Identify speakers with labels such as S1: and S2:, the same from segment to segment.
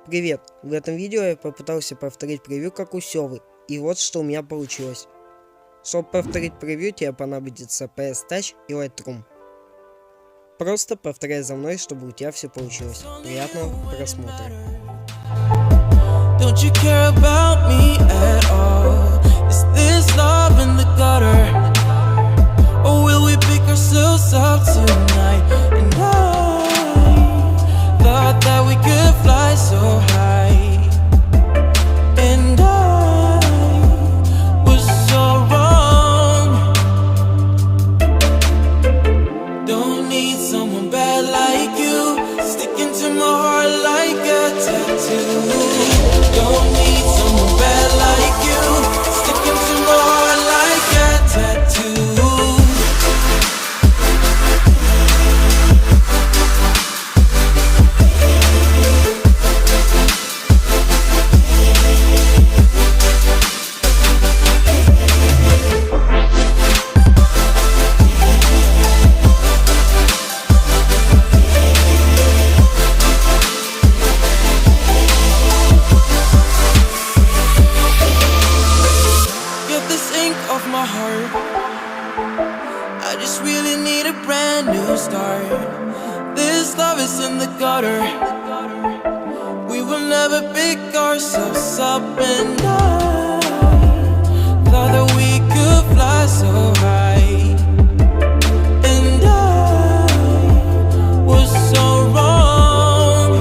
S1: Привет! В этом видео я попытался повторить превью как у Сёвы, и вот что у меня получилось. Чтобы повторить превью, тебе понадобится Touc и Lightroom. Просто повторяй за мной, чтобы у тебя все получилось. Приятного просмотра.
S2: Don't you care about me at all? Is this love in the gutter? Or will we pick ourselves up tonight? And I thought that we could fly so high. And I was so wrong. Don't need someone bad like you, sticking to my heart like a tattoo. Don't need someone bad like you, sticking to my heart like a tattoo. I just really need a brand new start. This love is in the gutter. We will never pick ourselves up. And I thought that we could fly so high. And I was so wrong.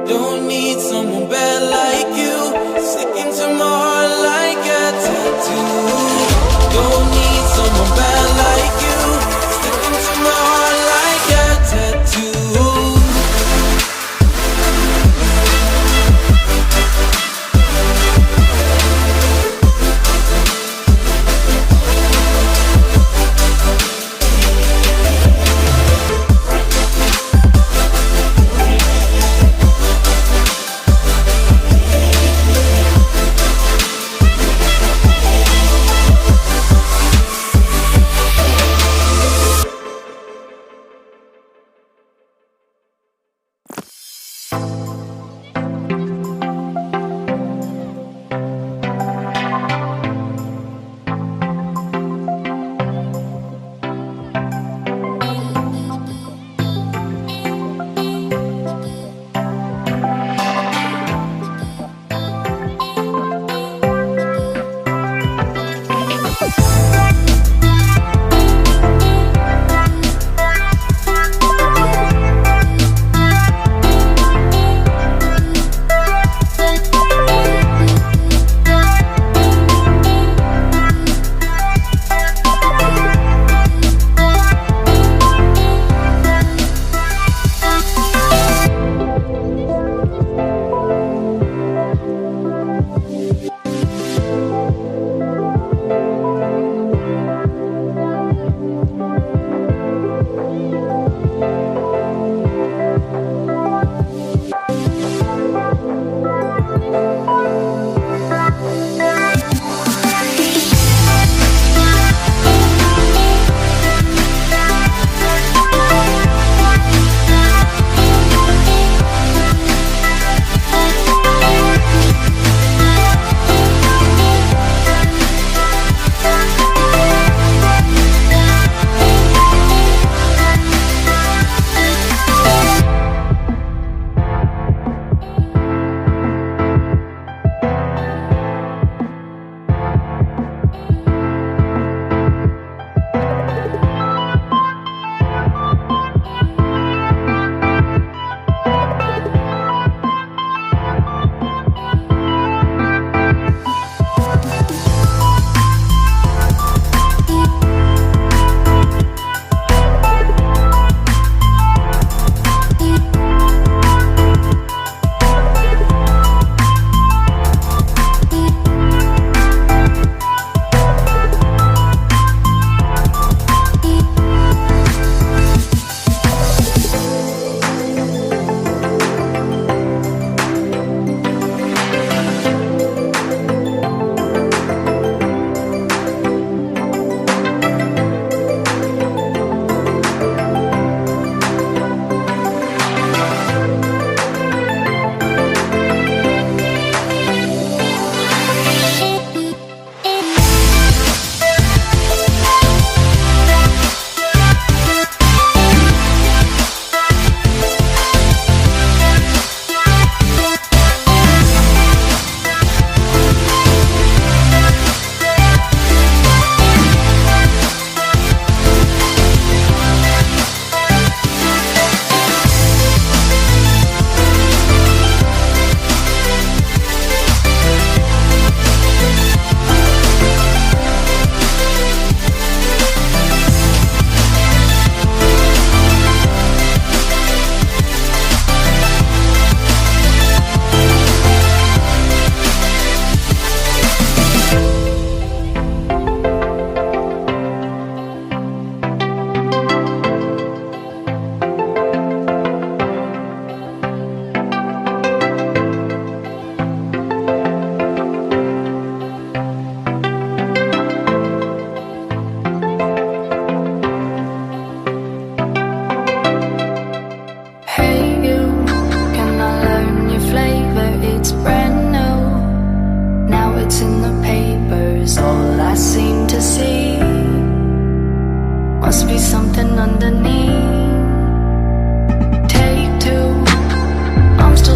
S2: Don't need someone bad like you, sticking to my heart like a tattoo. Don't need someone bad like you, sticking to my heart like a tattoo.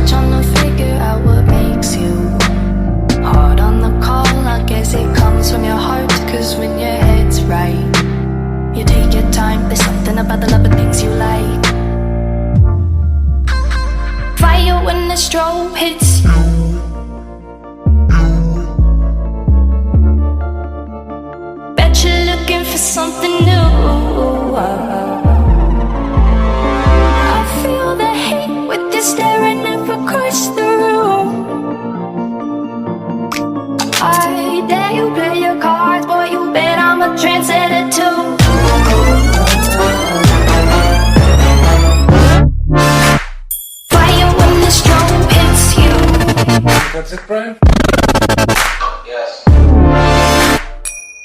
S3: trying to figure out what makes you hard on the call. I guess it comes from your heart, cause when your head's right, you take your time. There's something about the love of things you like. Fire when the strobe hits you. Bet you're looking for something new. I feel the hate with you staring up across the room. I dare you play your cards, boy, you bet I'm a trendsetter too. Fire when the strobe hits you.
S4: That's it, Brian? Yes.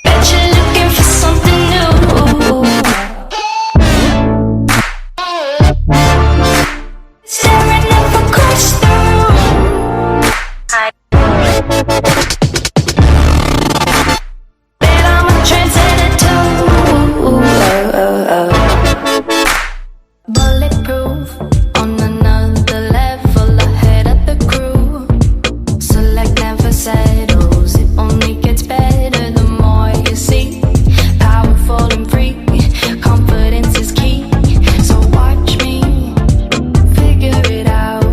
S3: Bet you're looking for something new. Staring up across the room. Bet I'm a trendsetter too. Bulletproof, on another level, ahead of the crew. Select never settles, it only gets better the more you see. Powerful and free, confidence is key. So watch me figure it out.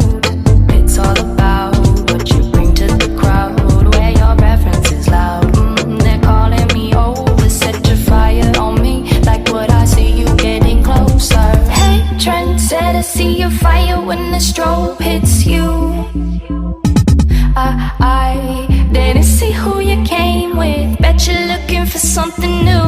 S3: It's all about what you bring to the crowd, where your reference is loud. They're calling me over, set your fire on me, like what I see you getting closer. Hey, trendsetter, see your fire when the strobe hits you. I didn't see who you came with. Bet you're looking for something new.